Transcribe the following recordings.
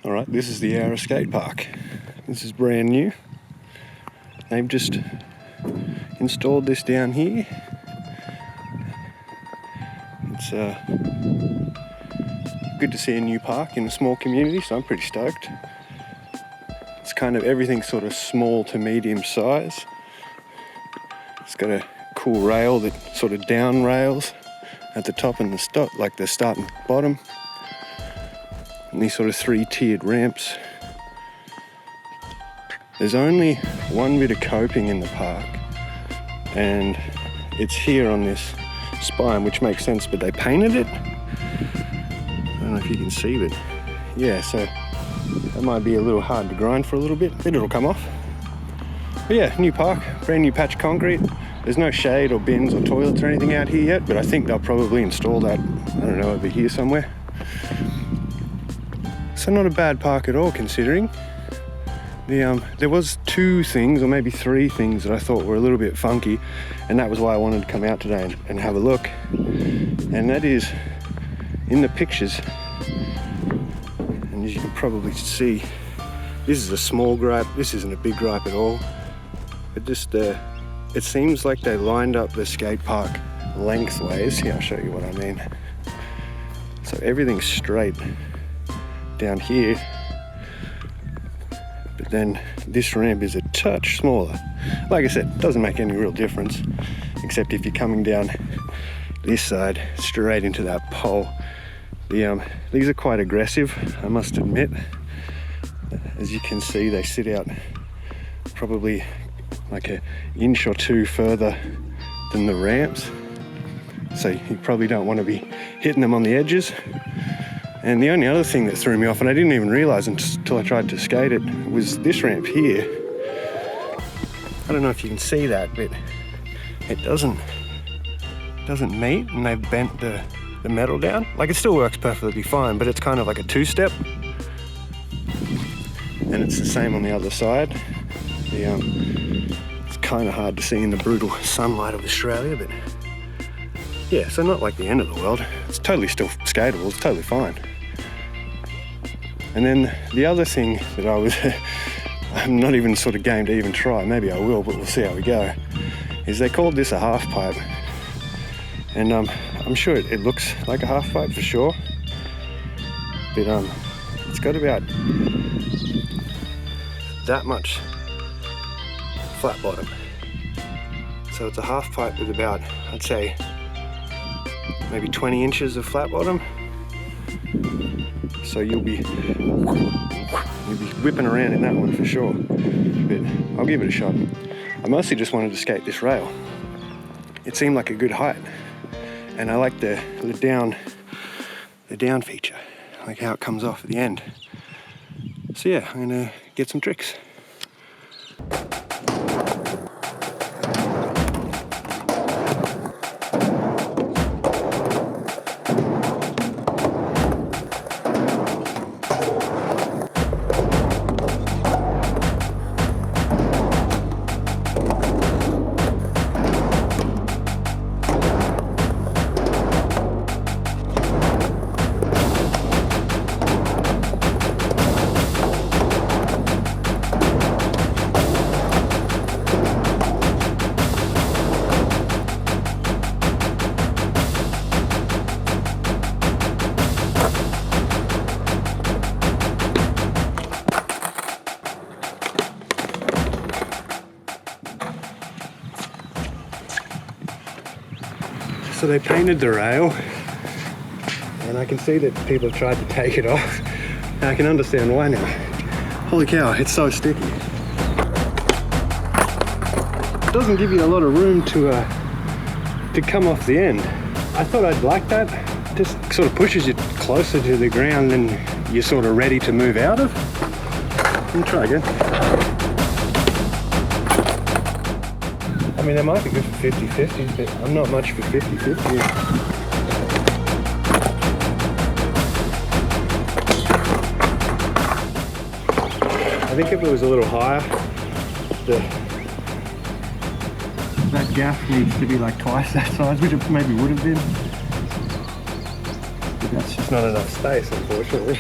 Alright, this is the Oura'S skate park. This is brand new. They've just installed this down here. It's good to see a new park in a small community, so I'm pretty stoked. It's kind of everything sort of small to medium size. It's got a cool rail that sort of down rails at the top and the stop, like the start and bottom. And these sort of 3-tiered ramps. There's only one bit of coping in the park, and it's here on this spine, which makes sense, but they painted it. I don't know if you can see, but yeah, so that might be a little hard to grind for a little bit, but it'll come off. But yeah, new park, brand new patch of concrete. There's no shade or bins or toilets or anything out here yet, but I think they'll probably install that, I don't know, over here somewhere. So not a bad park at all, considering. There was 2 things, or maybe 3 things that I thought were a little bit funky, and that was why I wanted to come out today and have a look. And that is, in the pictures, and as you can probably see, this is a small gripe, this isn't a big gripe at all. It just, it seems like they lined up the skate park lengthways. Here, I'll show you what I mean. So everything's straight down here, but then this ramp is a touch smaller. Like I said, it doesn't make any real difference, except if you're coming down this side straight into that pole. These are quite aggressive, I must admit. As you can see, they sit out probably like an inch or 2 further than the ramps, so you probably don't want to be hitting them on the edges. And the only other thing that threw me off, and I didn't even realise until I tried to skate it, was this ramp here. I don't know if you can see that, but it doesn't meet, and they've bent the metal down. Like, it still works perfectly fine, but it's kind of like a 2-step. And it's the same on the other side. It's kind of hard to see in the brutal sunlight of Australia, but yeah, so not like the end of the world. It's totally still skatable, it's totally fine. And then the other thing that I'm not even sort of game to even try, maybe I will, but we'll see how we go, is they called this a half pipe. And I'm sure it looks like a half pipe for sure, but it's got about that much flat bottom. So it's a half pipe with about, I'd say, maybe 20 inches of flat bottom. So you'll be whipping around in that one for sure. But I'll give it a shot. I mostly just wanted to skate this rail. It seemed like a good height, and I like the down feature, like how it comes off at the end. So yeah, I'm gonna get some tricks. So they painted the rail, and I can see that people have tried to take it off, and I can understand why now. Holy cow, it's so sticky. It doesn't give you a lot of room to come off the end. I thought I'd like that. It just sort of pushes you closer to the ground than you're sort of ready to move out of. Let me try again. I mean, they might be good for 50-50, but I'm not much for 50-50. I think if it was a little higher, that gap needs to be like twice that size, which it maybe would have been. But that's just not enough space, unfortunately.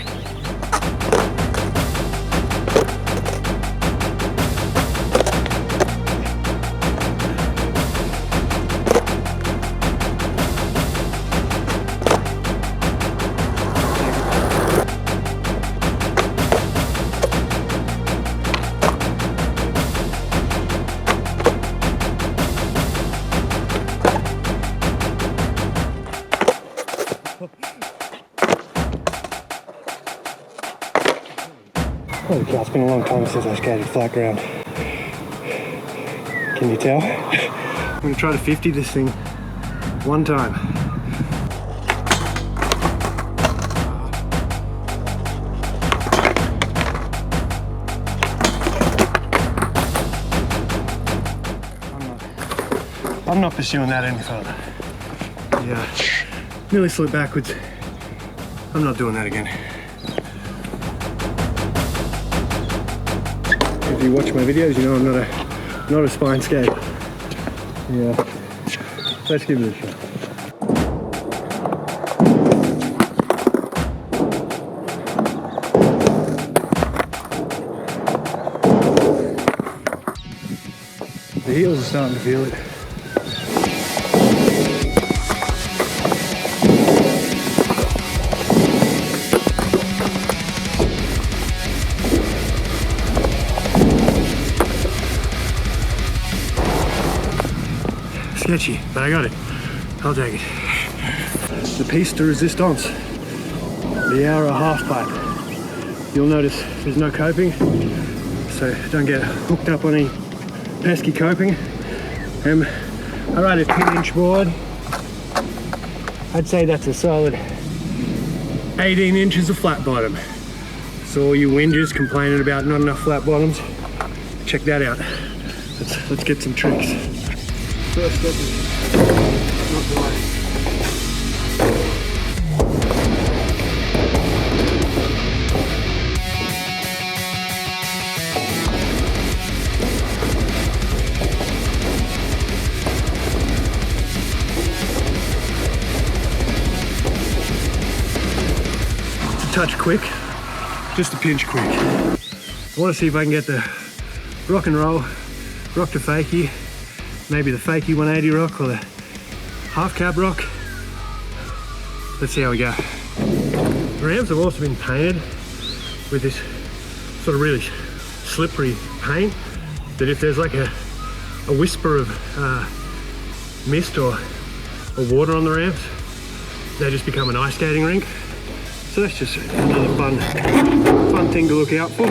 Holy cow, it's been a long time since I skated flat ground. Can you tell? I'm gonna try to 50 this thing one time. I'm not pursuing that any further. Yeah, nearly slipped backwards. I'm not doing that again. If you watch my videos, you know I'm not a spine skater. Yeah, let's give it a shot. The heels are starting to feel it. Sketchy, but I got it. I'll take it. The piece de resistance, the Oura'S half pipe. You'll notice there's no coping, so don't get hooked up on any pesky coping. I ride a 10-inch board. I'd say that's a solid 18 inches of flat bottom. So all you whingers complaining about not enough flat bottoms, check that out. Let's get some tricks. First step is not delay. It's a touch quick, just a pinch quick. I want to see if I can get the rock and roll, rock to fakie, maybe the fakie 180 rock or the half cab rock. Let's see how we go. The ramps have also been painted with this sort of really slippery paint that if there's like a whisper of mist or water on the ramps, they just become an ice skating rink. So that's just another fun thing to look out for.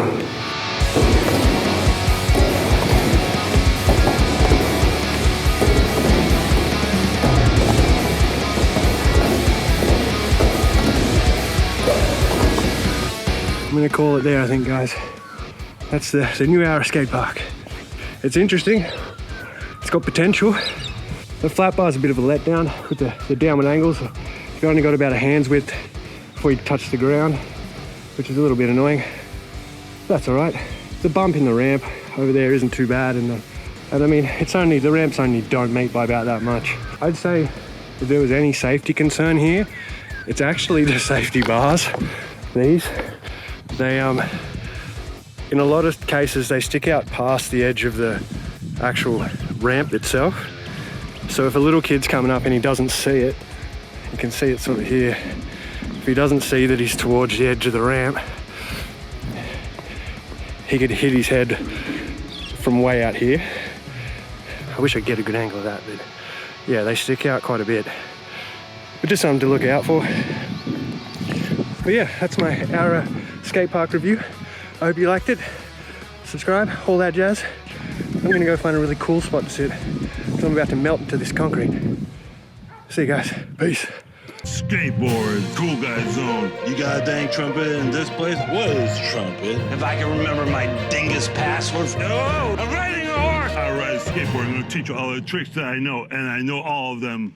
I'm gonna call it there, I think, guys. That's the new Oura'S skate park. It's interesting. It's got potential. The flat bar's a bit of a letdown with the downward angles. You've only got about a hand's width before you touch the ground, which is a little bit annoying. That's all right. The bump in the ramp over there isn't too bad, and I mean, the ramps only don't meet by about that much. I'd say if there was any safety concern here, it's actually the safety bars. These. They, in a lot of cases, they stick out past the edge of the actual ramp itself. So if a little kid's coming up and he doesn't see it, you can see it sort of here. If he doesn't see that he's towards the edge of the ramp, he could hit his head from way out here. I wish I could get a good angle of that, but yeah, they stick out quite a bit. But just something to look out for. But yeah, that's my Oura'S skate park review. I hope you liked it. Subscribe, all that jazz. I'm gonna go find a really cool spot to sit because I'm about to melt into this concrete. See you guys, peace. Skateboard, cool guy zone. You got a dang trumpet in this place? What is trumpet? If I can remember my dingus password. Oh, I'm riding a horse! I ride a skateboard. I'm gonna teach you all the tricks that I know, and I know all of them.